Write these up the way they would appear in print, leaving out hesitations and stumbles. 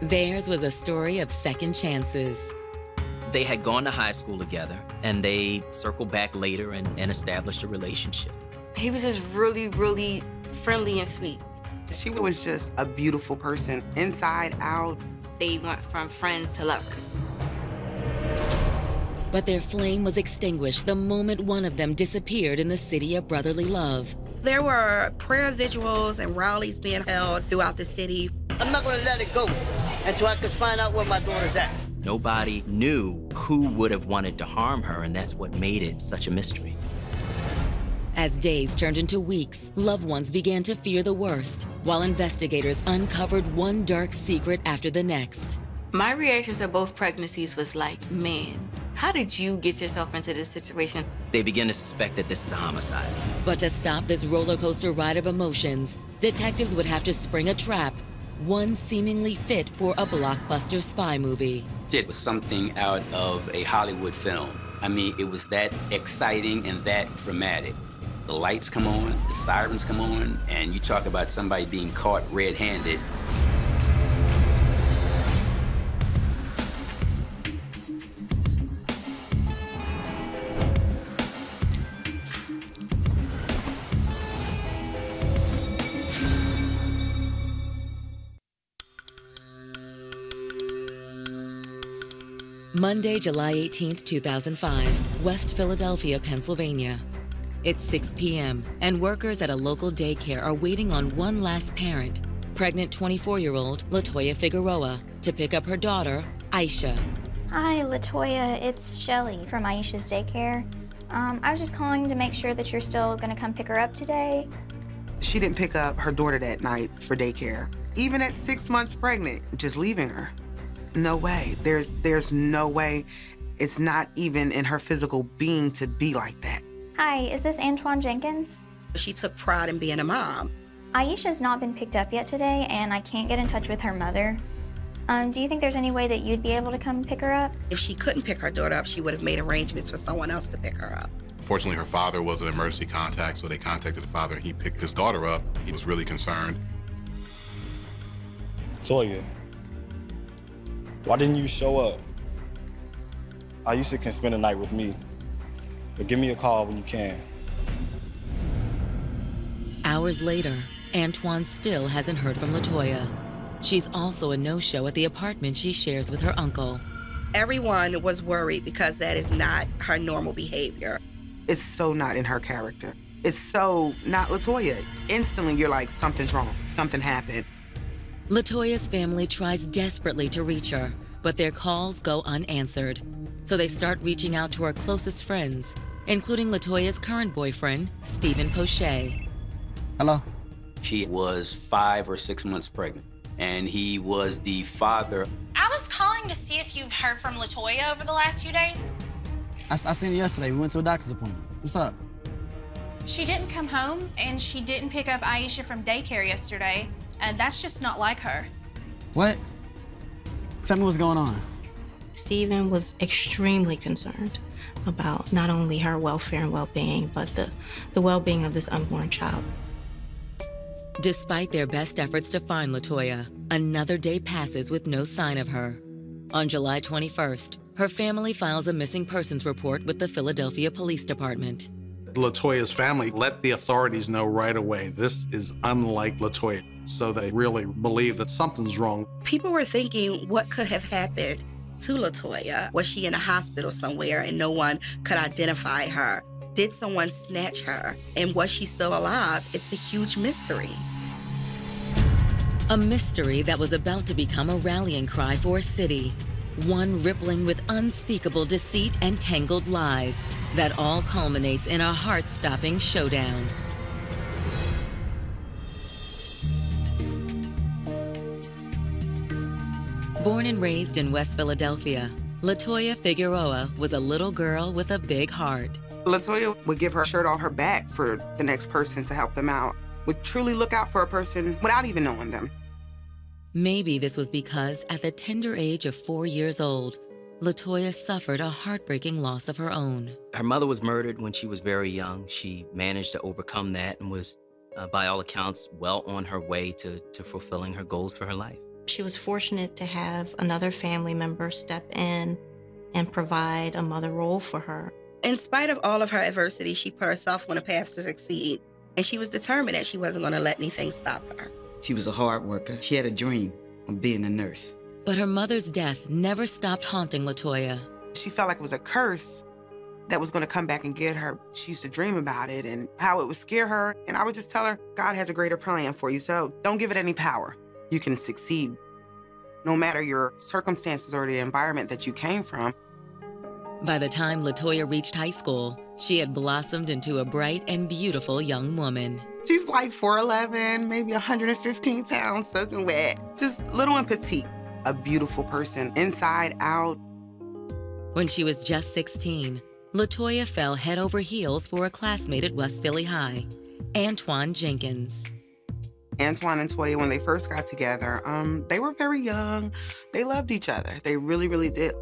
Theirs was a story of second chances. They had gone to high school together, and they circled back later and established a relationship. He was just really, really friendly and sweet. She was just a beautiful person, inside out. They went from friends to lovers. But their flame was extinguished the moment one of them disappeared in the city of brotherly love. There were prayer vigils and rallies being held throughout the city. I'm not gonna let it go until I can find out where my daughter's at. Nobody knew who would have wanted to harm her, and that's what made it such a mystery. As days turned into weeks, loved ones began to fear the worst, while investigators uncovered one dark secret after the next. My reaction to both pregnancies was like, man, how did you get yourself into this situation? They began to suspect that this is a homicide. But to stop this roller coaster ride of emotions, detectives would have to spring a trap, one seemingly fit for a blockbuster spy movie. It was something out of a Hollywood film. I mean, it was that exciting and that dramatic. The lights come on, the sirens come on, and you talk about somebody being caught red-handed. Monday, July 18th, 2005, West Philadelphia, Pennsylvania. It's 6 p.m., and workers at a local daycare are waiting on one last parent, pregnant 24-year-old Latoya Figueroa, to pick up her daughter, Aisha. Hi, Latoya. It's Shelly from Aisha's daycare. I was just calling to make sure that you're still gonna come pick her up today. She didn't pick up her daughter that night for daycare. Even at 6 months pregnant, just leaving her. No way. There's no way. It's not even in her physical being to be like that. Hi, is this Antoine Jenkins? She took pride in being a mom. Aisha's not been picked up yet today, and I can't get in touch with her mother. Do you think there's any way that you'd be able to come pick her up? If she couldn't pick her daughter up, she would have made arrangements for someone else to pick her up. Fortunately, her father was an emergency contact, so they contacted the father, and he picked his daughter up. He was really concerned. Toya, why didn't you show up? Aisha can spend the night with me, but give me a call when you can. Hours later, Antoine still hasn't heard from Latoya. She's also a no-show at the apartment she shares with her uncle. Everyone was worried because that is not her normal behavior. It's so not in her character. It's so not Latoya. Instantly, you're like, something's wrong. Something happened. Latoya's family tries desperately to reach her, but their calls go unanswered. So they start reaching out to her closest friends, including Latoya's current boyfriend, Stephen Poche. Hello? She was 5 or 6 months pregnant, and he was the father. I was calling to see if you'd heard from Latoya over the last few days. I seen her yesterday. We went to a doctor's appointment. What's up? She didn't come home, and she didn't pick up Aisha from daycare yesterday, and that's just not like her. What? Tell me what's going on. Stephen was extremely concerned about not only her welfare and well-being, but the well-being of this unborn child. Despite their best efforts to find Latoya, another day passes with no sign of her. On July 21st, her family files a missing persons report with the Philadelphia Police Department. Latoya's family let the authorities know right away, this is unlike Latoya. So they really believe that something's wrong. People were thinking, what could have happened to Latoya? Was she in a hospital somewhere and no one could identify her? Did someone snatch her? And was she still alive? It's a huge mystery. A mystery that was about to become a rallying cry for a city. One rippling with unspeakable deceit and tangled lies that all culminates in a heart-stopping showdown. Born and raised in West Philadelphia, Latoya Figueroa was a little girl with a big heart. Latoya would give her shirt on her back for the next person to help them out, would truly look out for a person without even knowing them. Maybe this was because at the tender age of 4 years old, Latoya suffered a heartbreaking loss of her own. Her mother was murdered when she was very young. She managed to overcome that and was, by all accounts, well on her way to fulfilling her goals for her life. She was fortunate to have another family member step in and provide a mother role for her. In spite of all of her adversity, she put herself on a path to succeed, and she was determined that she wasn't going to let anything stop her. She was a hard worker. She had a dream of being a nurse. But her mother's death never stopped haunting LaToya. She felt like it was a curse that was going to come back and get her. She used to dream about it and how it would scare her. And I would just tell her, God has a greater plan for you, so don't give it any power. You can succeed, no matter your circumstances or the environment that you came from. By the time LaToya reached high school, she had blossomed into a bright and beautiful young woman. She's like 4'11", maybe 115 pounds, soaking wet, just little and petite. A beautiful person, inside, out. When she was just 16, LaToya fell head over heels for a classmate at West Philly High, Antoine Jenkins. Antoine and Toya, when they first got together, they were very young. They loved each other. They really, really did.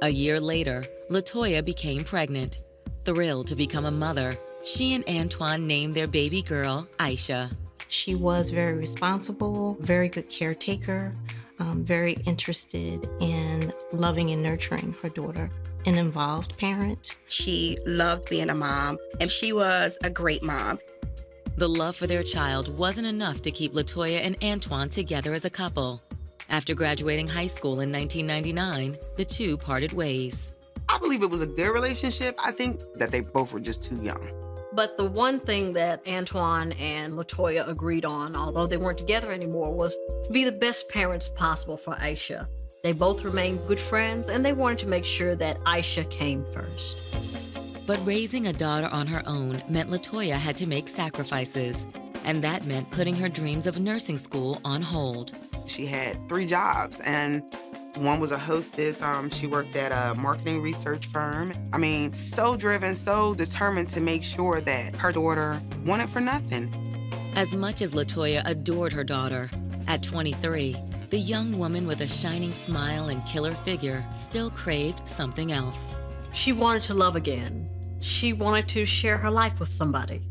A year later, LaToya became pregnant. Thrilled to become a mother, she and Antoine named their baby girl, Aisha. She was very responsible, very good caretaker, very interested in loving and nurturing her daughter, an involved parent. She loved being a mom, and she was a great mom. The love for their child wasn't enough to keep LaToya and Antoine together as a couple. After graduating high school in 1999, the two parted ways. I believe it was a good relationship. I think that they both were just too young. But the one thing that Antoine and LaToya agreed on, although they weren't together anymore, was to be the best parents possible for Aisha. They both remained good friends, and they wanted to make sure that Aisha came first. But raising a daughter on her own meant LaToya had to make sacrifices, and that meant putting her dreams of nursing school on hold. She had 3 jobs, and one was a hostess. She worked at a marketing research firm. I mean, so driven, so determined to make sure that her daughter wanted for nothing. As much as LaToya adored her daughter, at 23, the young woman with a shining smile and killer figure still craved something else. She wanted to love again. She wanted to share her life with somebody.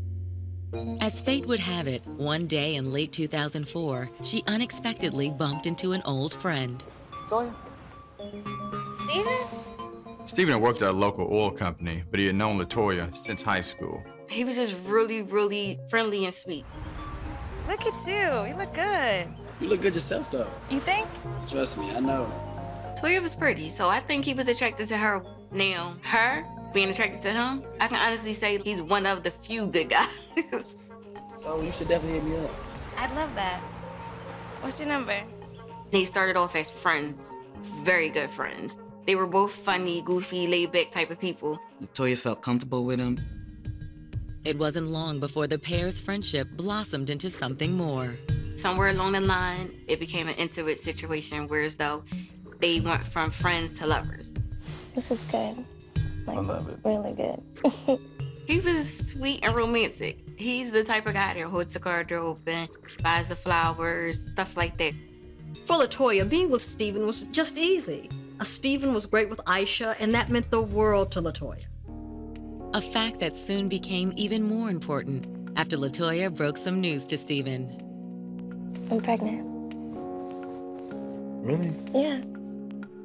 As fate would have it, one day in late 2004, she unexpectedly bumped into an old friend. Toya? Steven? Steven had worked at a local oil company, but he had known LaToya since high school. He was just really, really friendly and sweet. Look at you. You look good. You look good yourself, though. You think? Trust me, I know. Toya was pretty, so I think he was attracted to her. Now, her being attracted to him, I can honestly say he's one of the few good guys. So you should definitely hit me up. I'd love that. What's your number? They started off as friends, very good friends. They were both funny, goofy, laid-back type of people. LaToya felt comfortable with him. It wasn't long before the pair's friendship blossomed into something more. Somewhere along the line, it became an intimate situation, whereas though they went from friends to lovers. This is good. Like, I love it. Really good. He was sweet and romantic. He's the type of guy that holds the car door open, buys the flowers, stuff like that. For LaToya, being with Steven was just easy. Steven was great with Aisha, and that meant the world to LaToya. A fact that soon became even more important after LaToya broke some news to Steven. I'm pregnant. Really? Yeah.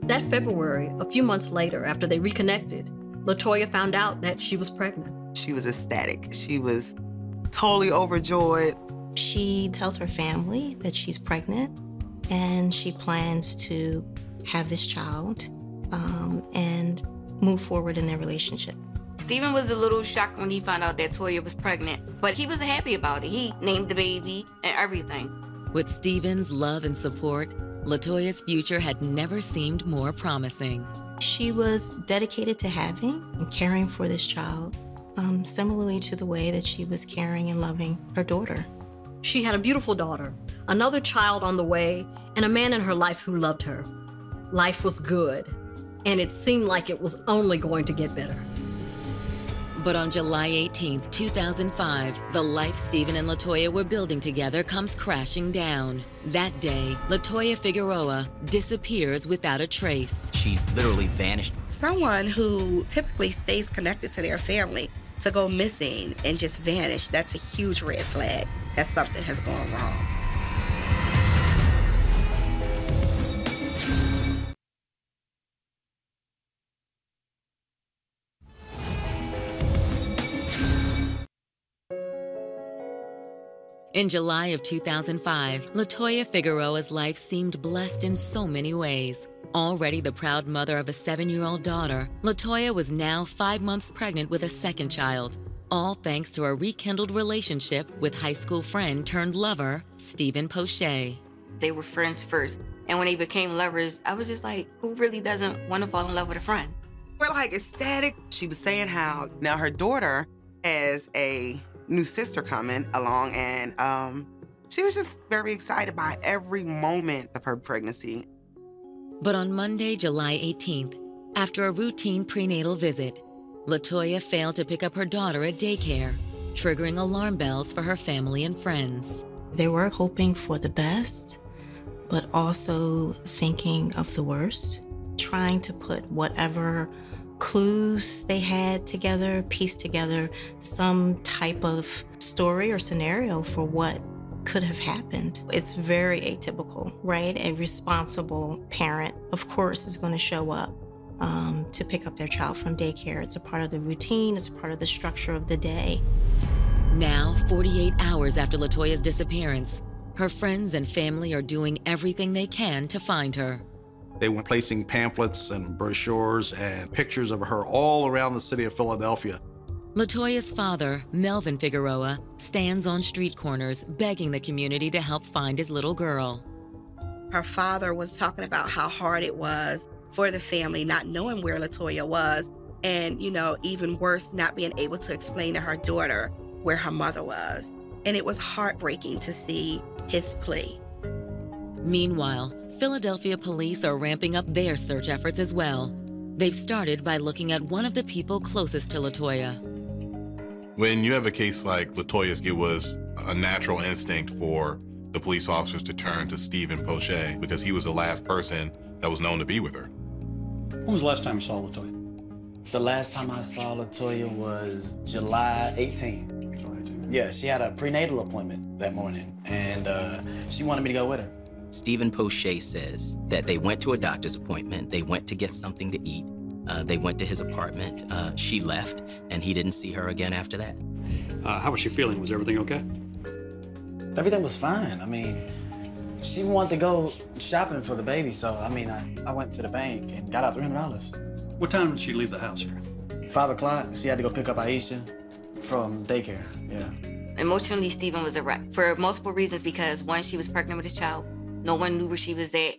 That February, a few months later, after they reconnected, LaToya found out that she was pregnant. She was ecstatic. She was totally overjoyed. She tells her family that she's pregnant and she plans to have this child and move forward in their relationship. Steven was a little shocked when he found out that Toya was pregnant, but he was happy about it. He named the baby and everything. With Steven's love and support, LaToya's future had never seemed more promising. She was dedicated to having and caring for this child, similarly to the way that she was caring and loving her daughter. She had a beautiful daughter, another child on the way, and a man in her life who loved her. Life was good, and it seemed like it was only going to get better. But on July 18th, 2005, the life Steven and LaToya were building together comes crashing down. That day, LaToya Figueroa disappears without a trace. She's literally vanished. Someone who typically stays connected to their family to go missing and just vanish, that's a huge red flag that something has gone wrong. In July of 2005, LaToya Figueroa's life seemed blessed in so many ways. Already the proud mother of a 7-year-old daughter, LaToya was now 5 months pregnant with a second child, all thanks to a rekindled relationship with high school friend turned lover, Stephen Poche. They were friends first, and when they became lovers, I was just like, who really doesn't want to fall in love with a friend? We're like ecstatic. She was saying how now her daughter has a new sister coming along, and she was just very excited by every moment of her pregnancy. But on Monday, July 18th, after a routine prenatal visit, LaToya failed to pick up her daughter at daycare, triggering alarm bells for her family and friends. They were hoping for the best, but also thinking of the worst, trying to put whatever clues they had together, piece together some type of story or scenario for what could have happened. It's very atypical, right? A responsible parent, of course, is going to show up to pick up their child from daycare. It's a part of the routine, it's a part of the structure of the day. Now, 48 hours after LaToya's disappearance, her friends and family are doing everything they can to find her. They were placing pamphlets and brochures and pictures of her all around the city of Philadelphia. LaToya's father, Melvin Figueroa, stands on street corners begging the community to help find his little girl. Her father was talking about how hard it was for the family not knowing where LaToya was, and, you know, even worse, not being able to explain to her daughter where her mother was. And it was heartbreaking to see his plea. Meanwhile, Philadelphia police are ramping up their search efforts as well. They've started by looking at one of the people closest to LaToya. When you have a case like LaToya's, it was a natural instinct for the police officers to turn to Stephen Poche because he was the last person that was known to be with her. When was the last time you saw LaToya? The last time I saw LaToya was July 18th. Yeah, she had a prenatal appointment that morning, and she wanted me to go with her. Stephen Poche says that they went to a doctor's appointment, they went to get something to eat, they went to his apartment, she left, and he didn't see her again after that. How was she feeling? Was everything okay? Everything was fine. I mean, she wanted to go shopping for the baby, so I mean, I went to the bank and got out $300. What time did she leave the house here? 5 o'clock. She had to go pick up Aisha from daycare, yeah. Emotionally, Stephen was a wreck for multiple reasons, because one, she was pregnant with his child. No one knew where she was at.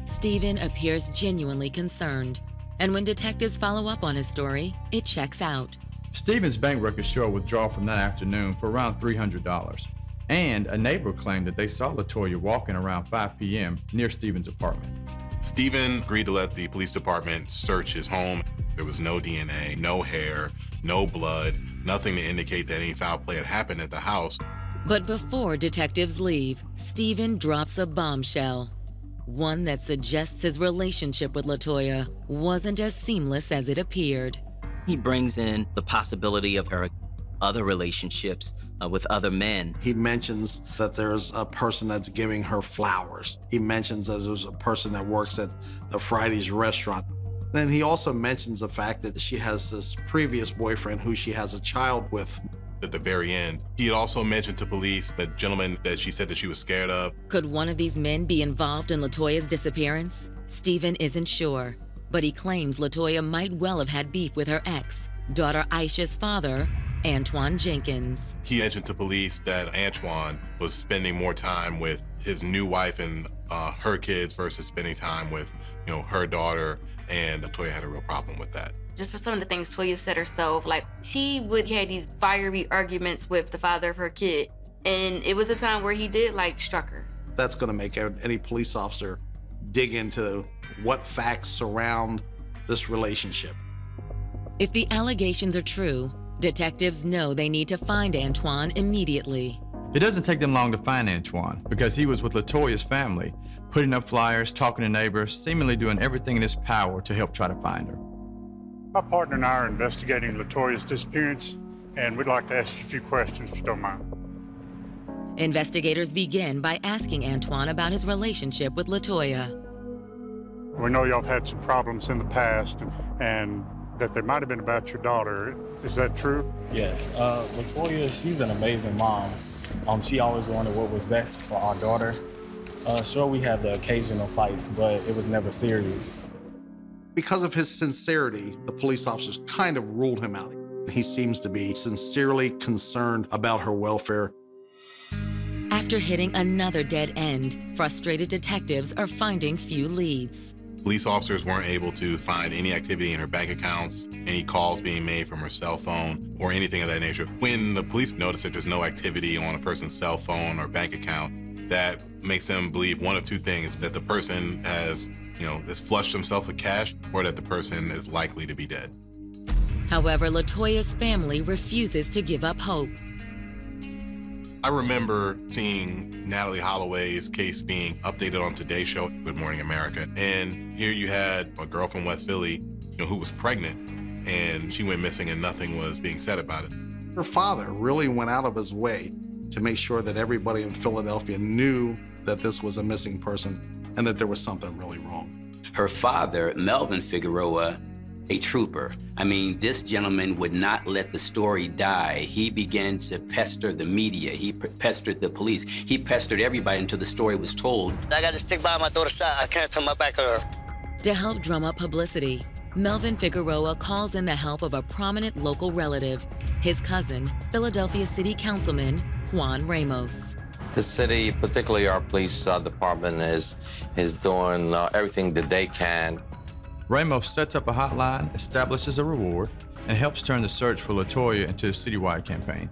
Stephen appears genuinely concerned, and when detectives follow up on his story, it checks out. Stephen's bank records show a withdrawal from that afternoon for around $300. And a neighbor claimed that they saw LaToya walking around 5 p.m. near Stephen's apartment. Stephen agreed to let the police department search his home. There was no DNA, no hair, no blood, nothing to indicate that any foul play had happened at the house. But before detectives leave, Stephen drops a bombshell. One that suggests his relationship with LaToya wasn't as seamless as it appeared. He brings in the possibility of her other relationships with other men. He mentions that there's a person that's giving her flowers. He mentions that there's a person that works at the Friday's restaurant. Then he also mentions the fact that she has this previous boyfriend who she has a child with. At the very end, he had also mentioned to police that gentleman that she said that she was scared of. Could one of these men be involved in LaToya's disappearance? Stephen isn't sure, but he claims LaToya might well have had beef with her ex, daughter Aisha's father, Antoine Jenkins. He mentioned to police that Antoine was spending more time with his new wife and her kids versus spending time with, you know, her daughter, and LaToya had a real problem with that. Just for some of the things Toya said herself, like she would have these fiery arguments with the father of her kid, and it was a time where he did like struck her. That's gonna make any police officer dig into what facts surround this relationship. If the allegations are true, detectives know they need to find Antoine immediately. It doesn't take them long to find Antoine because he was with LaToya's family, putting up flyers, talking to neighbors, seemingly doing everything in his power to help try to find her. My partner and I are investigating LaToya's disappearance, and we'd like to ask you a few questions if you don't mind. Investigators begin by asking Antoine about his relationship with LaToya. We know y'all have had some problems in the past, and that they might have been about your daughter. Is that true? Yes. LaToya, she's an amazing mom. She always wanted what was best for our daughter. Sure, we had the occasional fights, but it was never serious. Because of his sincerity, the police officers kind of ruled him out. He seems to be sincerely concerned about her welfare. After hitting another dead end, frustrated detectives are finding few leads. Police officers weren't able to find any activity in her bank accounts, any calls being made from her cell phone, or anything of that nature. When the police notice that there's no activity on a person's cell phone or bank account, that makes them believe one of two things: that the person has flushed himself with cash, or that the person is likely to be dead. However, LaToya's family refuses to give up hope. I remember seeing Natalie Holloway's case being updated on Today's Show, Good Morning America, and here you had a girl from West Philly, who was pregnant, and she went missing and nothing was being said about it. Her father really went out of his way to make sure that everybody in Philadelphia knew that this was a missing person and that there was something really wrong. Her father, Melvin Figueroa, a trooper. I mean, this gentleman would not let the story die. He began to pester the media. He pestered the police. He pestered everybody until the story was told. I got to stick by my daughter's side. I can't turn my back on her. To help drum up publicity, Melvin Figueroa calls in the help of a prominent local relative, his cousin, Philadelphia City Councilman Juan Ramos. The city, particularly our police department, is doing everything that they can. Ramos sets up a hotline, establishes a reward, and helps turn the search for LaToya into a citywide campaign.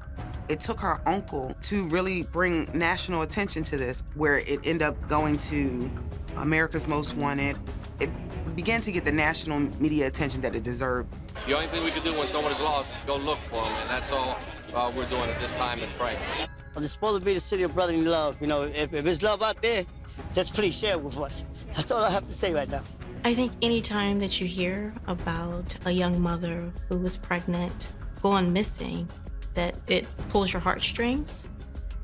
It took her uncle to really bring national attention to this, where it ended up going to America's Most Wanted. It began to get the national media attention that it deserved. The only thing we can do when someone is lost is go look for them, and that's all we're doing at this time in Franks. Well, it's supposed to be the city of brotherly love. If there's love out there, just please share it with us. That's all I have to say right now. I think any time that you hear about a young mother who was pregnant going missing, that it pulls your heartstrings.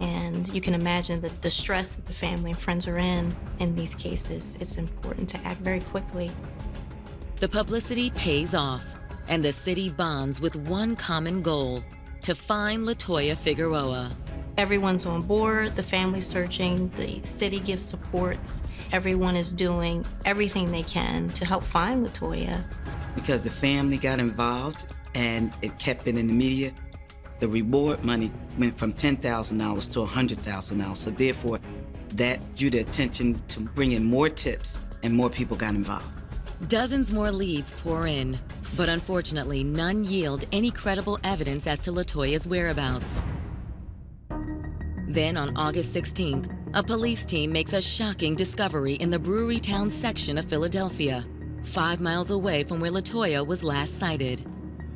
And you can imagine the distress that the family and friends are in these cases. It's important to act very quickly. The publicity pays off, and the city bonds with one common goal: to find LaToya Figueroa. Everyone's on board, the family's searching, the city gives supports. Everyone is doing everything they can to help find LaToya. Because the family got involved and it kept it in the media, the reward money went from $10,000 to $100,000. So therefore, that drew the attention to bring in more tips and more people got involved. Dozens more leads pour in, but unfortunately, none yield any credible evidence as to LaToya's whereabouts. Then on August 16th, a police team makes a shocking discovery in the Brewery Town section of Philadelphia, 5 miles away from where LaToya was last sighted.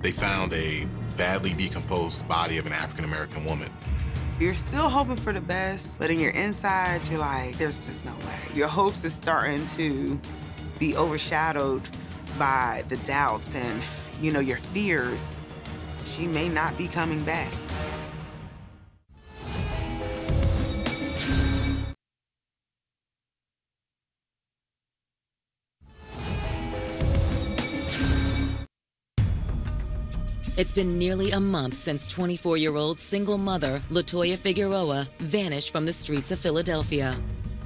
They found a badly decomposed body of an African-American woman. You're still hoping for the best, but in your inside, you're like, there's just no way. Your hopes is starting to be overshadowed by the doubts and, your fears. She may not be coming back. It's been nearly a month since 24-year-old single mother LaToya Figueroa vanished from the streets of Philadelphia.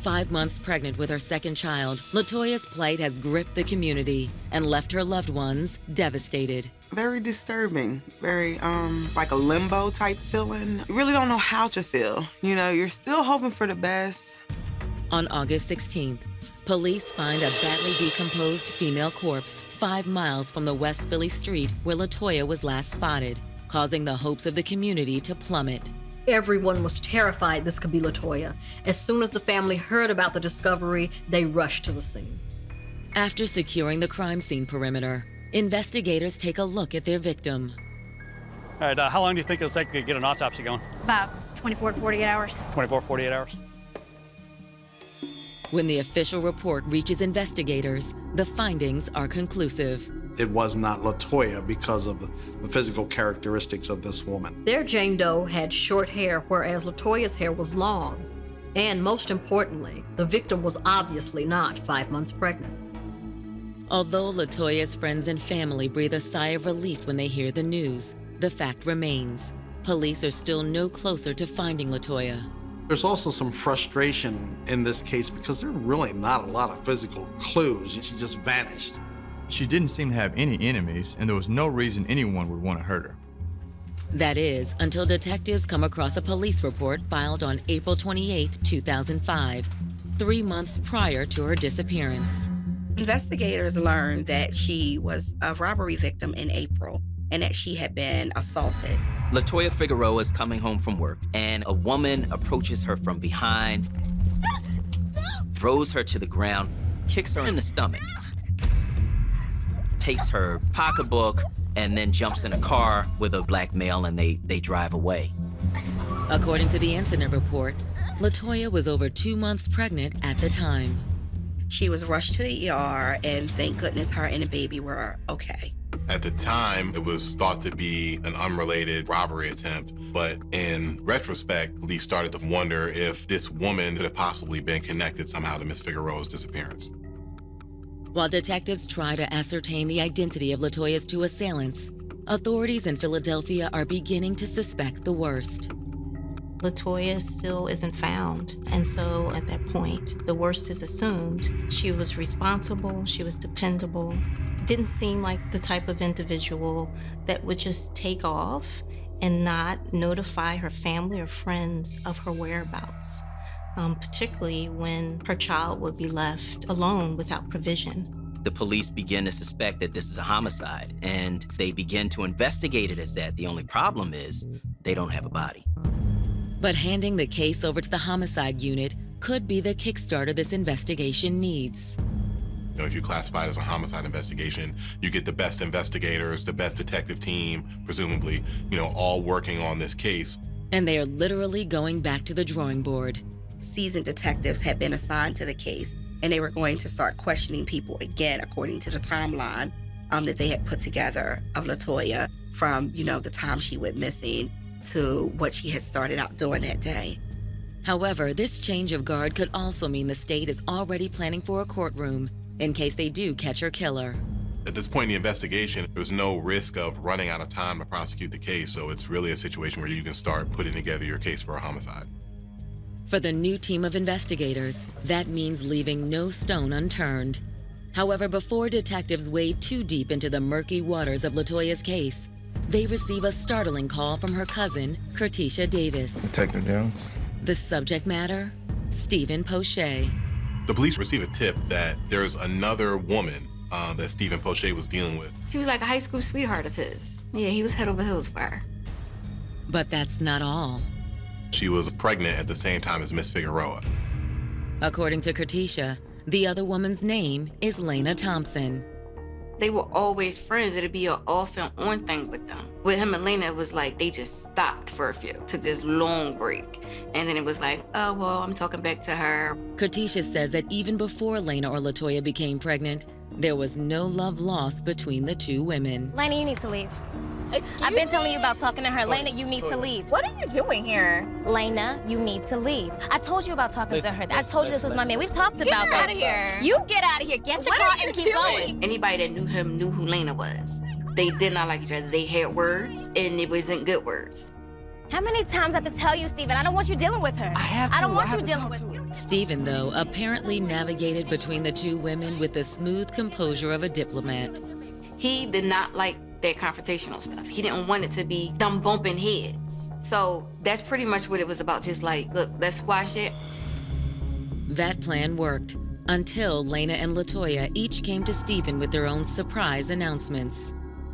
5 months pregnant with her second child, LaToya's plight has gripped the community and left her loved ones devastated. Very disturbing, very like a limbo type feeling. You really don't know how to feel. You're still hoping for the best. On August 16th, police find a badly decomposed female corpse 5 miles from the West Philly street where LaToya was last spotted, causing the hopes of the community to plummet. Everyone was terrified this could be LaToya. As soon as the family heard about the discovery, they rushed to the scene. After securing the crime scene perimeter, investigators take a look at their victim. All right, how long do you think it'll take to get an autopsy going? About 24 to 48 hours. 24, 48 hours. When the official report reaches investigators, the findings are conclusive. It was not LaToya because of the physical characteristics of this woman. Their Jane Doe had short hair, whereas LaToya's hair was long. And most importantly, the victim was obviously not 5 months pregnant. Although LaToya's friends and family breathe a sigh of relief when they hear the news, the fact remains. police are still no closer to finding LaToya. There's also some frustration in this case because there are really not a lot of physical clues. She just vanished. She didn't seem to have any enemies, and there was no reason anyone would want to hurt her. That is, until detectives come across a police report filed on April 28, 2005, 3 months prior to her disappearance. Investigators learned that she was a robbery victim in April and that she had been assaulted. LaToya Figueroa is coming home from work, and a woman approaches her from behind, throws her to the ground, kicks her in the stomach, takes her pocketbook, and then jumps in a car with a black male, and they drive away. According to the incident report, LaToya was over 2 months pregnant at the time. She was rushed to the ER, and thank goodness her and the baby were okay. At the time, it was thought to be an unrelated robbery attempt, but in retrospect, police started to wonder if this woman could have possibly been connected somehow to Miss Figueroa's disappearance. While detectives try to ascertain the identity of LaToya's two assailants, authorities in Philadelphia are beginning to suspect the worst. LaToya still isn't found, and so at that point, the worst is assumed. She was responsible, she was dependable, didn't seem like the type of individual that would just take off and not notify her family or friends of her whereabouts, particularly when her child would be left alone without provision. The police begin to suspect that this is a homicide, and they begin to investigate it as that. The only problem is they don't have a body. But handing the case over to the homicide unit could be the kickstarter this investigation needs. You know, if you classify it as a homicide investigation, you get the best investigators, the best detective team, presumably, you know, all working on this case. And they are literally going back to the drawing board. Seasoned detectives had been assigned to the case, and they were going to start questioning people again according to the timeline that they had put together of LaToya from, you know, the time she went missing to what she had started out doing that day. However, this change of guard could also mean the state is already planning for a courtroom in case they do catch her killer. At this point in the investigation, there's no risk of running out of time to prosecute the case, so it's really a situation where you can start putting together your case for a homicide. For the new team of investigators, that means leaving no stone unturned. However, before detectives wade too deep into the murky waters of LaToya's case, they receive a startling call from her cousin, Kertisha Davis. Detective Jones. The subject matter, Stephen Poche. The police receive a tip that there's another woman that Stephen Poche was dealing with. She was like a high school sweetheart of his. Yeah, he was head over heels for her. But that's not all. She was pregnant at the same time as Miss Figueroa. According to Kertisha, the other woman's name is Lena Thompson. They were always friends. It'd be an off and on thing with them. With him and Lena, it was like they just stopped for a few, took this long break. And then it was like, oh, well, I'm talking back to her. Kertisha says that even before Lena or LaToya became pregnant, there was no love lost between the two women. Lena, you need to leave. I've been telling you about talking to her. Lena, you need to leave. What are you doing here? Lena, you need to leave. I told you about talking to her. I told you this was my man. We've talked about this. Get out of here. You get out of here. Get your car and keep going. Anybody that knew him knew who Lena was. They did not like each other. They had words, and it wasn't good words. How many times I have to tell you, Stephen? I don't want you dealing with her. I don't want you dealing with her. Stephen, though, apparently navigated between the two women with the smooth composure of a diplomat. He did not like that confrontational stuff. He didn't want it to be them bumping heads. So that's pretty much what it was about. Just like, look, let's squash it. That plan worked until Lena and LaToya each came to Stephen with their own surprise announcements.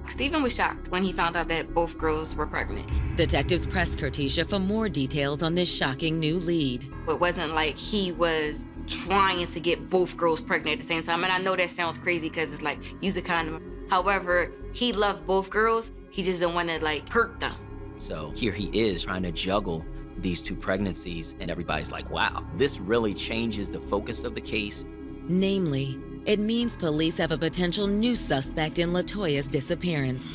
Stephen was shocked when he found out that both girls were pregnant. Detectives pressed Kertisha for more details on this shocking new lead. It wasn't like he was trying to get both girls pregnant at the same time. And I know that sounds crazy because it's like, use a condom. However, he loved both girls. He just didn't want to like hurt them. So here he is trying to juggle these two pregnancies, and everybody's like, wow, this really changes the focus of the case. Namely, it means police have a potential new suspect in LaToya's disappearance.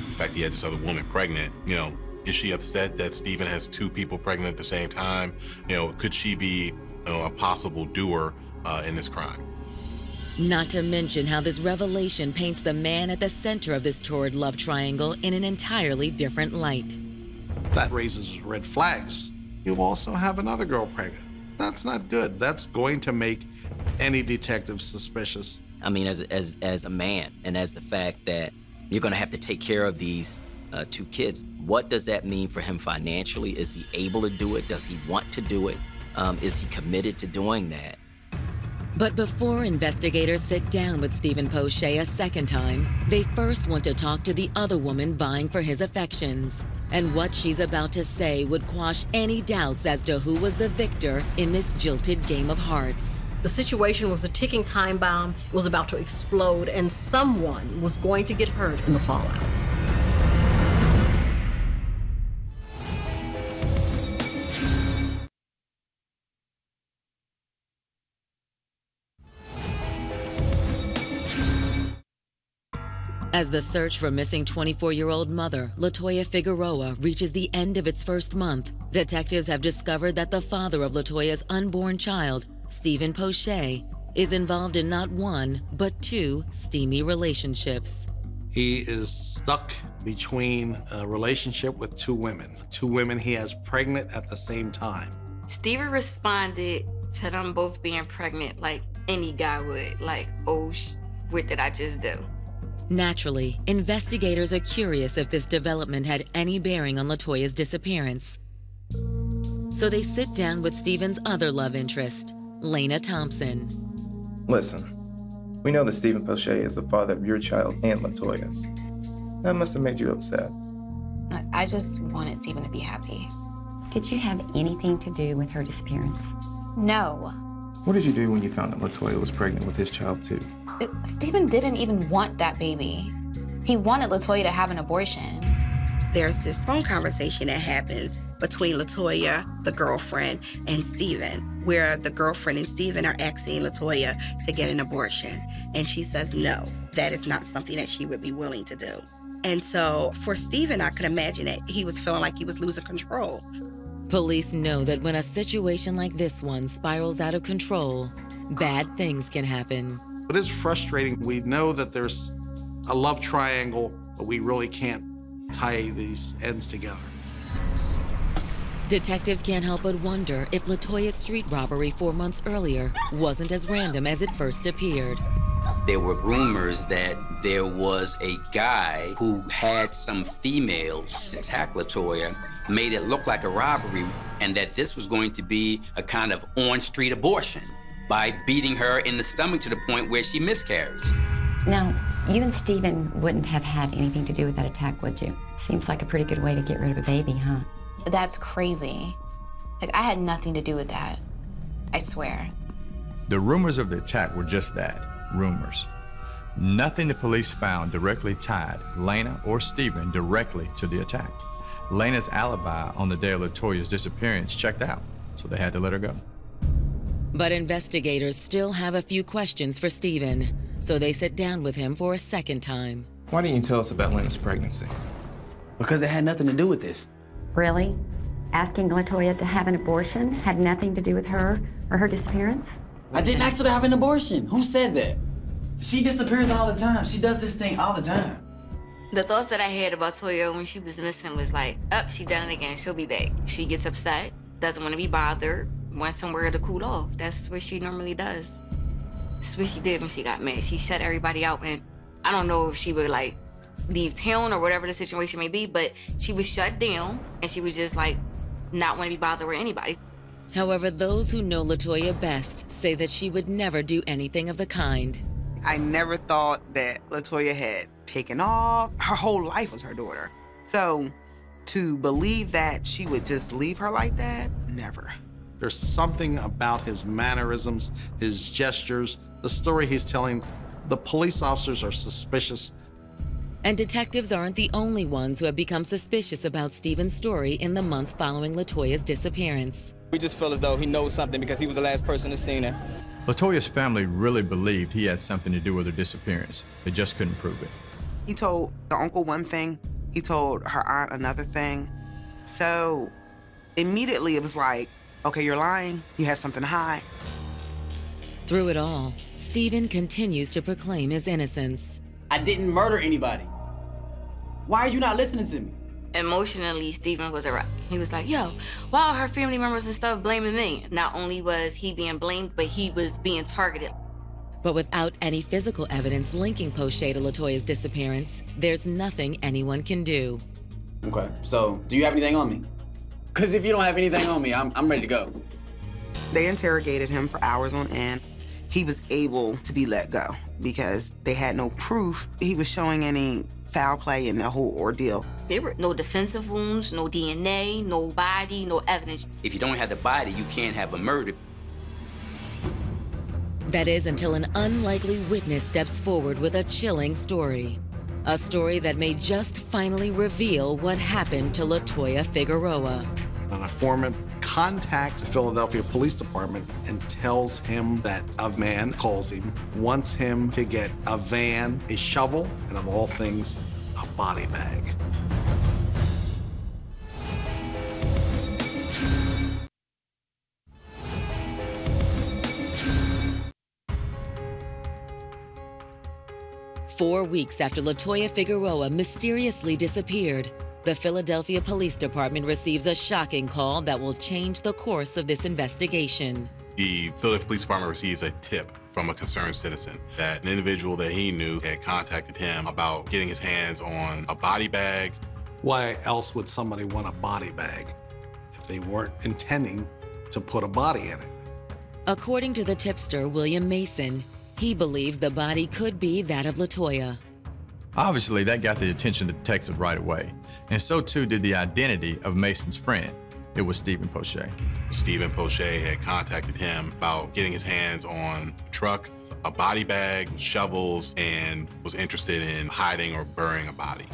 The fact he had this other woman pregnant, you know, is she upset that Stephen has two people pregnant at the same time? You know, could she be, you know, a possible doer in this crime? Not to mention how this revelation paints the man at the center of this torrid love triangle in an entirely different light. That raises red flags. You also have another girl pregnant. That's not good. That's going to make any detective suspicious. I mean, as a man, and as the fact that you're gonna have to take care of these 2 kids, what does that mean for him financially? Is he able to do it? Does he want to do it? Is he committed to doing that? But before investigators sit down with Stephen Poche a second time, they first want to talk to the other woman vying for his affections. And what she's about to say would quash any doubts as to who was the victor in this jilted game of hearts. The situation was a ticking time bomb. It was about to explode, and someone was going to get hurt in the fallout. As the search for missing 24-year-old mother, LaToya Figueroa, reaches the end of its first month, detectives have discovered that the father of LaToya's unborn child, Stephen Poche, is involved in not 1, but 2 steamy relationships. He is stuck between a relationship with 2 women. 2 women he has pregnant at the same time. Stephen responded to them both being pregnant like any guy would. Like, oh, what did I just do? Naturally, investigators are curious if this development had any bearing on LaToya's disappearance. So they sit down with Stephen's other love interest, Lena Thompson. Listen, we know that Stephen Poche is the father of your child and LaToya's. That must have made you upset. I just wanted Stephen to be happy. Did you have anything to do with her disappearance? No. What did you do when you found that LaToya was pregnant with his child too? Stephen didn't even want that baby. He wanted LaToya to have an abortion. There's this phone conversation that happens between LaToya, the girlfriend, and Stephen, where the girlfriend and Stephen are asking LaToya to get an abortion. And she says no, that is not something that she would be willing to do. And so for Stephen, I could imagine that he was feeling like he was losing control. Police know that when a situation like this one spirals out of control, bad things can happen. It is frustrating. We know that there's a love triangle, but we really can't tie these ends together. Detectives can't help but wonder if LaToya's street robbery 4 months earlier wasn't as random as it first appeared. There were rumors that there was a guy who had some females attack LaToya, made it look like a robbery, and that this was going to be a kind of on-street abortion by beating her in the stomach to the point where she miscarries. Now, you and Stephen wouldn't have had anything to do with that attack, would you? Seems like a pretty good way to get rid of a baby, huh? That's crazy. Like, I had nothing to do with that. I swear. The rumors of the attack were just that, rumors. Nothing the police found directly tied Lena or Stephen directly to the attack. Lena's alibi on the day of LaToya's disappearance checked out, so they had to let her go. But investigators still have a few questions for Stephen, so they sit down with him for a second time. Why didn't you tell us about Lena's pregnancy? Because it had nothing to do with this. Really? Asking LaToya to have an abortion had nothing to do with her or her disappearance? I didn't ask her to have an abortion. Who said that? She disappears all the time. She does this thing all the time. The thoughts that I had about Toya when she was missing was like, she done it again, she'll be back. She gets upset, doesn't want to be bothered, wants somewhere to cool off. That's what she normally does. That's what she did when she got mad. She shut everybody out, and I don't know if she would like leave town or whatever the situation may be, but she was shut down, and she was just like not want to be bothered with anybody. However, those who know LaToya best say that she would never do anything of the kind. I never thought that LaToya had taken off. Her whole life was her daughter. So to believe that she would just leave her like that, never. There's something about his mannerisms, his gestures, the story he's telling. The police officers are suspicious. And detectives aren't the only ones who have become suspicious about Stephen's story in the month following LaToya's disappearance. We just feel as though he knows something because he was the last person to see her. LaToya's family really believed he had something to do with her disappearance. They just couldn't prove it. He told the uncle one thing, he told her aunt another thing. So immediately it was like, okay, you're lying, you have something to hide. Through it all, Stephen continues to proclaim his innocence. I didn't murder anybody. Why are you not listening to me? Emotionally, Steven was a wreck. He was like, yo, why are her family members and stuff blaming me? Not only was he being blamed, but he was being targeted. But without any physical evidence linking Poche to LaToya's disappearance, there's nothing anyone can do. Okay, so do you have anything on me? Because if you don't have anything on me, I'm ready to go. They interrogated him for hours on end. He was able to be let go because they had no proof he was showing any foul play in the whole ordeal. There were no defensive wounds, no DNA, no body, no evidence. If you don't have the body, you can't have a murder. That is until an unlikely witness steps forward with a chilling story. A story that may just finally reveal what happened to LaToya Figueroa. An informant contacts the Philadelphia Police Department and tells him that a man calls him, wants him to get a van, a shovel, and of all things, a body bag. Four weeks after LaToya Figueroa mysteriously disappeared, the Philadelphia Police Department receives a shocking call that will change the course of this investigation. The Philadelphia Police Department receives a tip from a concerned citizen that an individual that he knew had contacted him about getting his hands on a body bag. Why else would somebody want a body bag if they weren't intending to put a body in it? According to the tipster, William Mason, he believes the body could be that of LaToya. Obviously, that got the attention of the detectives right away, and so too did the identity of Mason's friend. It was Steven Poche. Steven Poche had contacted him about getting his hands on a truck, a body bag, shovels, and was interested in hiding or burying a body.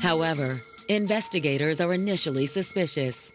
However, investigators are initially suspicious.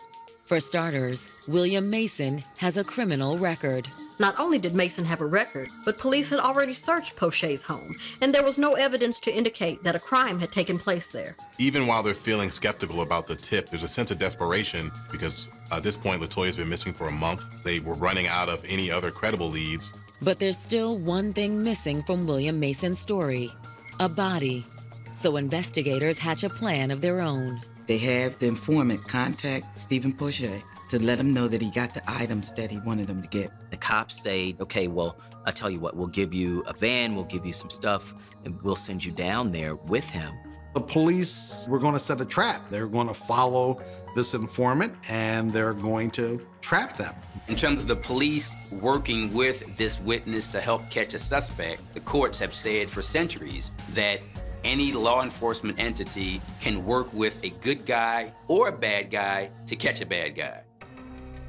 For starters, William Mason has a criminal record. Not only did Mason have a record, but police had already searched Poche's home, and there was no evidence to indicate that a crime had taken place there. Even while they're feeling skeptical about the tip, there's a sense of desperation because at this point, LaToya's been missing for a month. They were running out of any other credible leads. But there's still one thing missing from William Mason's story: a body. So investigators hatch a plan of their own. They have the informant contact Steven Poche to let him know that he got the items that he wanted them to get. The cops say, okay, well, I'll tell you what, we'll give you a van, we'll give you some stuff, and we'll send you down there with him. The police were going to set a trap. They're going to follow this informant, and they're going to trap them. In terms of the police working with this witness to help catch a suspect, the courts have said for centuries that any law enforcement entity can work with a good guy or a bad guy to catch a bad guy.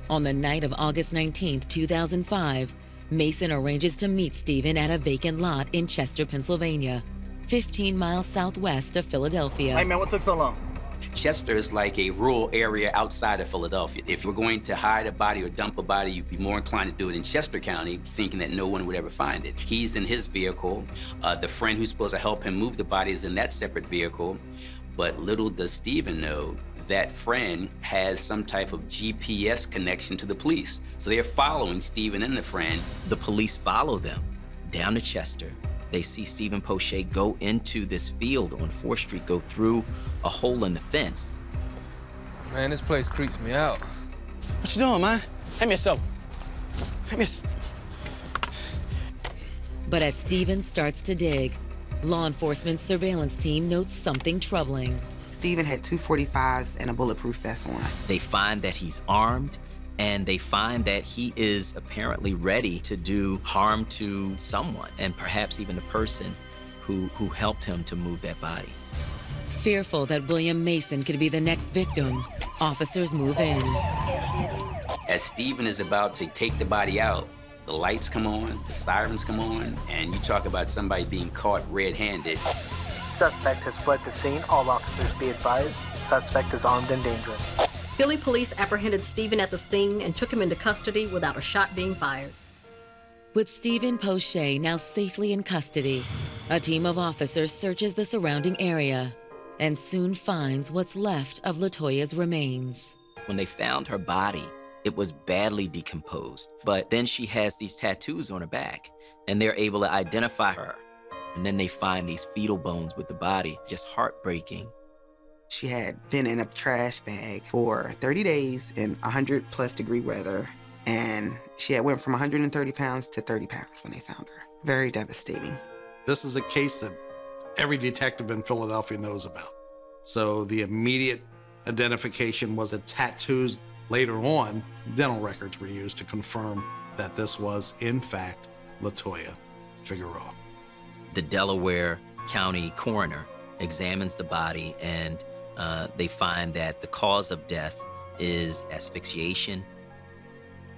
On the night of August 19, 2005, Mason arranges to meet Steven at a vacant lot in Chester, Pennsylvania, 15 miles southwest of Philadelphia. Hey man, what took so long? Chester is like a rural area outside of Philadelphia. If you're going to hide a body or dump a body, you'd be more inclined to do it in Chester County, thinking that no one would ever find it. He's in his vehicle. The friend who's supposed to help him move the body is in that separate vehicle. But little does Steven know that friend has some type of GPS connection to the police. So they're following Steven and the friend. The police follow them down to Chester. They see Steven Poche go into this field on 4th Street, go through a hole in the fence. Man, this place creeps me out. What you doing, man? Hand me a soap. Hand me a... But as Steven starts to dig, law enforcement's surveillance team notes something troubling. Steven had 245s and a bulletproof vest on. They find that he's armed, and they find that he is apparently ready to do harm to someone, and perhaps even the person who helped him to move that body. Fearful that William Mason could be the next victim, officers move in. As Steven is about to take the body out, the lights come on, the sirens come on, and you talk about somebody being caught red-handed. Suspect has fled the scene. All officers be advised. Suspect is armed and dangerous. Philly police apprehended Steven at the scene and took him into custody without a shot being fired. With Steven Poche now safely in custody, a team of officers searches the surrounding area and soon finds what's left of LaToya's remains. When they found her body, it was badly decomposed, but then she has these tattoos on her back, and they're able to identify her. And then they find these fetal bones with the body, just heartbreaking. She had been in a trash bag for 30 days in 100+ degree weather, and she had went from 130 pounds to 30 pounds when they found her. Very devastating. This is a case that every detective in Philadelphia knows about. So the immediate identification was the tattoos. Later on, dental records were used to confirm that this was, in fact, LaToya Figueroa. The Delaware County coroner examines the body, and they find that the cause of death is asphyxiation.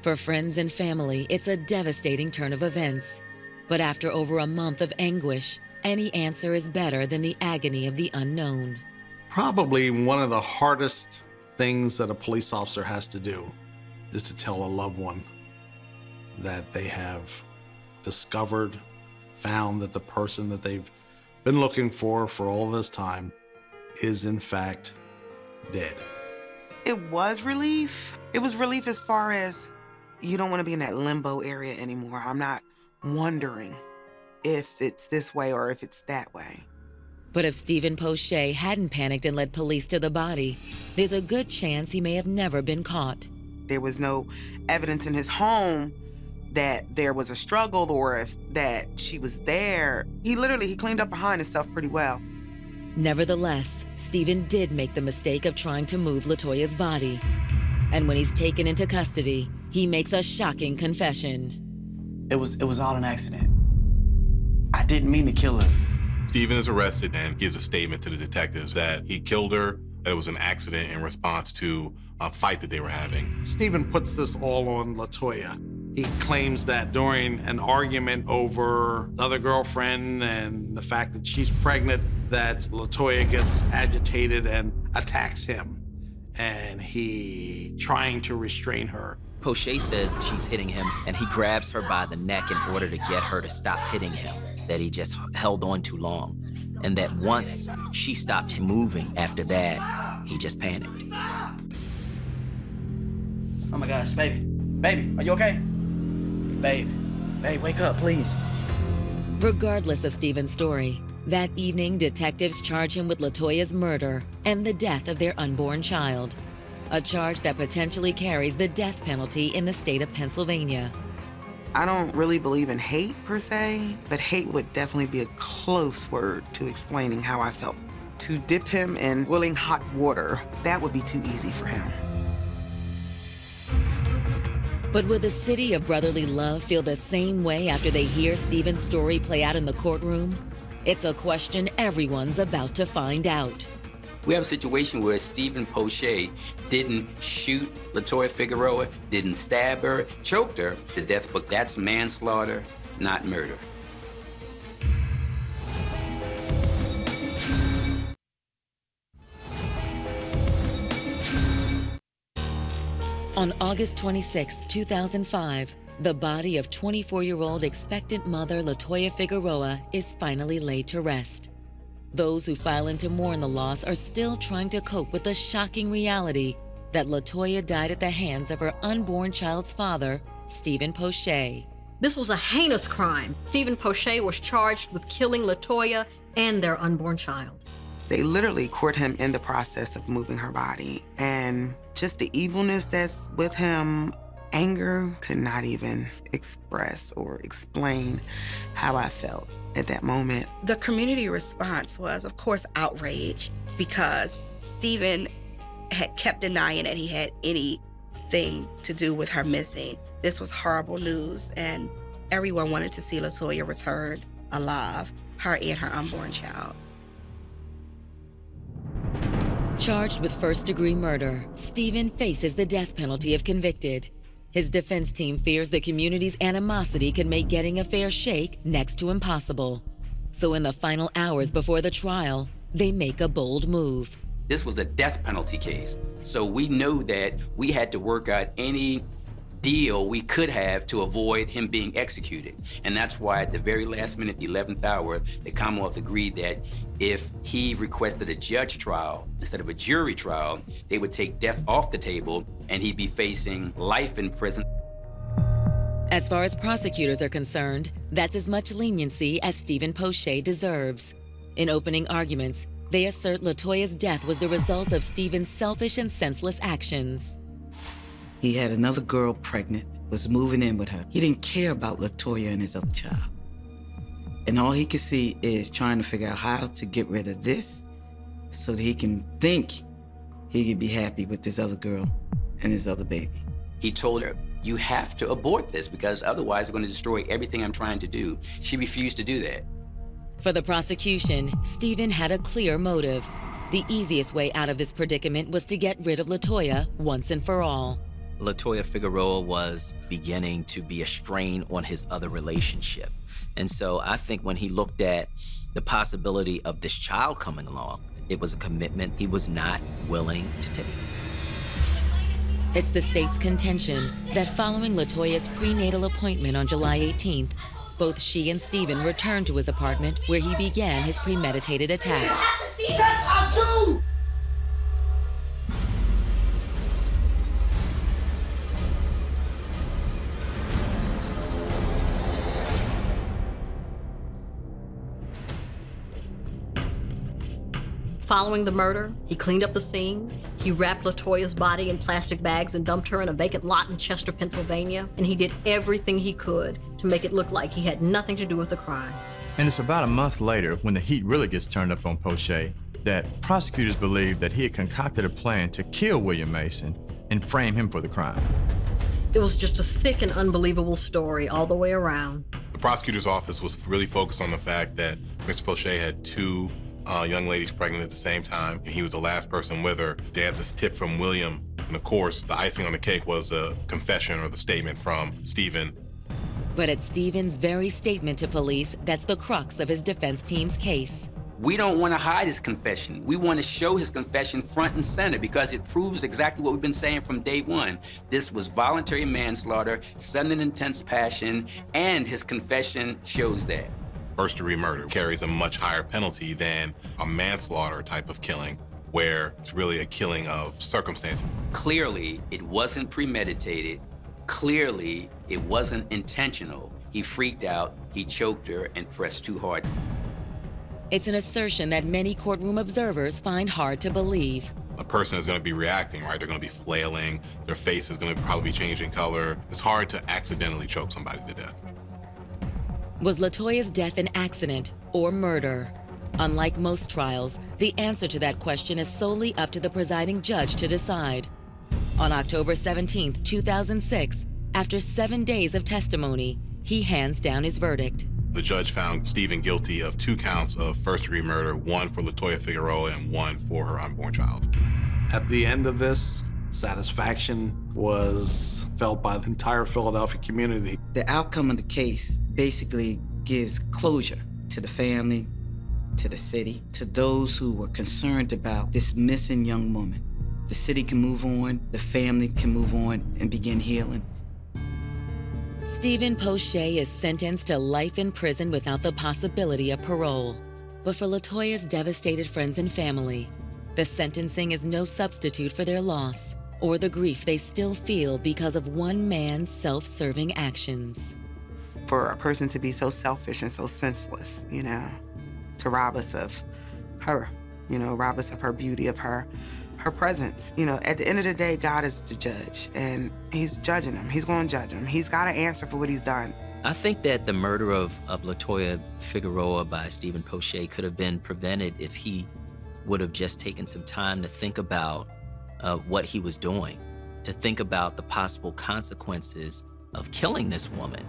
For friends and family, it's a devastating turn of events. But after over a month of anguish, any answer is better than the agony of the unknown. Probably one of the hardest things that a police officer has to do is to tell a loved one that they have discovered, found that the person that they've been looking for all this time is in fact dead. It was relief. It was relief as far as you don't want to be in that limbo area anymore. I'm not wondering if it's this way or if it's that way. But if Stephen Poche hadn't panicked and led police to the body, there's a good chance he may have never been caught. There was no evidence in his home that there was a struggle or if that she was there. He cleaned up behind himself pretty well. Nevertheless, Stephen did make the mistake of trying to move LaToya's body. And when he's taken into custody, he makes a shocking confession. It was all an accident. I didn't mean to kill her. Stephen is arrested and gives a statement to the detectives that he killed her, that it was an accident in response to a fight that they were having. Stephen puts this all on LaToya. He claims that during an argument over the other girlfriend and the fact that she's pregnant, that LaToya gets agitated and attacks him. And he trying to restrain her. Poche says that she's hitting him, and he grabs her by the neck in order to get her to stop hitting him, that he just held on too long. And that once she stopped him moving after that, he just panicked. Oh my gosh, baby. Baby, are you okay? Babe, wake up, please. Regardless of Stephen's story, that evening, detectives charge him with LaToya's murder and the death of their unborn child, a charge that potentially carries the death penalty in the state of Pennsylvania. I don't really believe in hate per se, but hate would definitely be a close word to explaining how I felt. To dip him in boiling hot water, that would be too easy for him. But will the city of brotherly love feel the same way after they hear Stephen's story play out in the courtroom? It's a question everyone's about to find out. We have a situation where Stephen Poche didn't shoot LaToya Figueroa, didn't stab her, choked her to death, but that's manslaughter, not murder. On August 26, 2005, the body of 24-year-old expectant mother LaToya Figueroa is finally laid to rest. Those who file in to mourn the loss are still trying to cope with the shocking reality that LaToya died at the hands of her unborn child's father, Stephen Poche. This was a heinous crime. Stephen Poche was charged with killing LaToya and their unborn child. They literally caught him in the process of moving her body, and just the evilness that's with him, anger, could not even express or explain how I felt at that moment. The community response was, of course, outrage, because Stephen had kept denying that he had anything to do with her missing. This was horrible news, and everyone wanted to see LaToya return alive, her and her unborn child. Charged with first-degree murder, Stephen faces the death penalty if convicted. His defense team fears the community's animosity can make getting a fair shake next to impossible. So in the final hours before the trial, they make a bold move. This was a death penalty case, so we know that we had to work out any deal we could have to avoid him being executed. And that's why at the very last minute, the 11th hour, the Commonwealth agreed that if he requested a judge trial instead of a jury trial, they would take death off the table and he'd be facing life in prison. As far as prosecutors are concerned, that's as much leniency as Stephen Poche deserves. In opening arguments, They assert LaToya's death was the result of Stephen's selfish and senseless actions. He had another girl pregnant, was moving in with her. He didn't care about LaToya and his other child. And all he could see is trying to figure out how to get rid of this so that he can think he could be happy with this other girl and his other baby. He told her, you have to abort this because otherwise they're going to destroy everything I'm trying to do. She refused to do that. For the prosecution, Stephen had a clear motive. The easiest way out of this predicament was to get rid of LaToya once and for all. LaToya Figueroa was beginning to be a strain on his other relationship. And so I think when he looked at the possibility of this child coming along, it was a commitment he was not willing to take. It's the state's contention that following LaToya's prenatal appointment on July 18th, both she and Stephen returned to his apartment where he began his premeditated attack. You have to see this, I do! Following the murder, he cleaned up the scene. He wrapped LaToya's body in plastic bags and dumped her in a vacant lot in Chester, Pennsylvania. And he did everything he could to make it look like he had nothing to do with the crime. And it's about a month later, when the heat really gets turned up on Poche, that prosecutors believe that he had concocted a plan to kill William Mason and frame him for the crime. It was just a sick and unbelievable story all the way around. The prosecutor's office was really focused on the fact that Mr. Poche had two young ladies pregnant at the same time, and he was the last person with her. They had this tip from William, and of course, the icing on the cake was a confession or the statement from Stephen. But it's Stephen's very statement to police that's the crux of his defense team's case. We don't want to hide his confession. We want to show his confession front and center because it proves exactly what we've been saying from day one. This was voluntary manslaughter, sudden intense passion, and his confession shows that. First-degree murder carries a much higher penalty than a manslaughter type of killing, where it's really a killing of circumstance. Clearly, it wasn't premeditated. Clearly, it wasn't intentional. He freaked out, he choked her, and pressed too hard. It's an assertion that many courtroom observers find hard to believe. A person is going to be reacting, right? They're going to be flailing. Their face is going to probably be changing color. It's hard to accidentally choke somebody to death. Was LaToya's death an accident or murder? Unlike most trials, the answer to that question is solely up to the presiding judge to decide. On October 17, 2006, after 7 days of testimony, he hands down his verdict. The judge found Stephen guilty of 2 counts of first-degree murder, 1 for LaToya Figueroa and 1 for her unborn child. At the end of this, satisfaction was felt by the entire Philadelphia community. The outcome of the case basically gives closure to the family, to the city, to those who were concerned about this missing young woman. The city can move on, the family can move on and begin healing. Stephen Poche is sentenced to life in prison without the possibility of parole. But for LaToya's devastated friends and family, the sentencing is no substitute for their loss or the grief they still feel because of one man's self-serving actions. For a person to be so selfish and so senseless, you know, to rob us of her, you know, rob us of her beauty, of her presence. You know, at the end of the day, God is the judge, and he's judging him. He's going to judge him. He's got to answer for what he's done. I think that the murder of LaToya Figueroa by Stephen Poche could have been prevented if he would have just taken some time to think about what he was doing, to think about the possible consequences of killing this woman,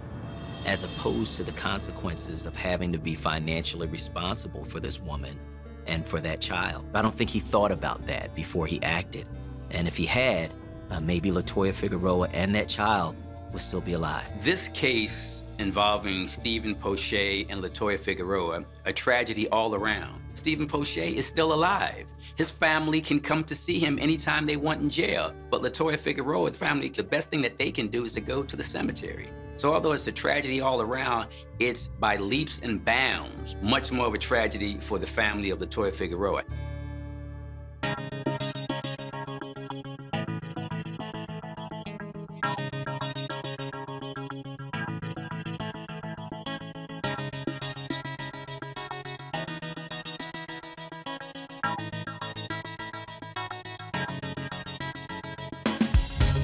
as opposed to the consequences of having to be financially responsible for this woman and for that child. I don't think he thought about that before he acted. And if he had, maybe LaToya Figueroa and that child would still be alive. This case involving Stephen Poche and LaToya Figueroa, a tragedy all around. Stephen Poche is still alive. His family can come to see him anytime they want in jail. But LaToya Figueroa, the family, the best thing that they can do is to go to the cemetery. So although it's a tragedy all around, it's by leaps and bounds much more of a tragedy for the family of LaToya Figueroa.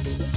News.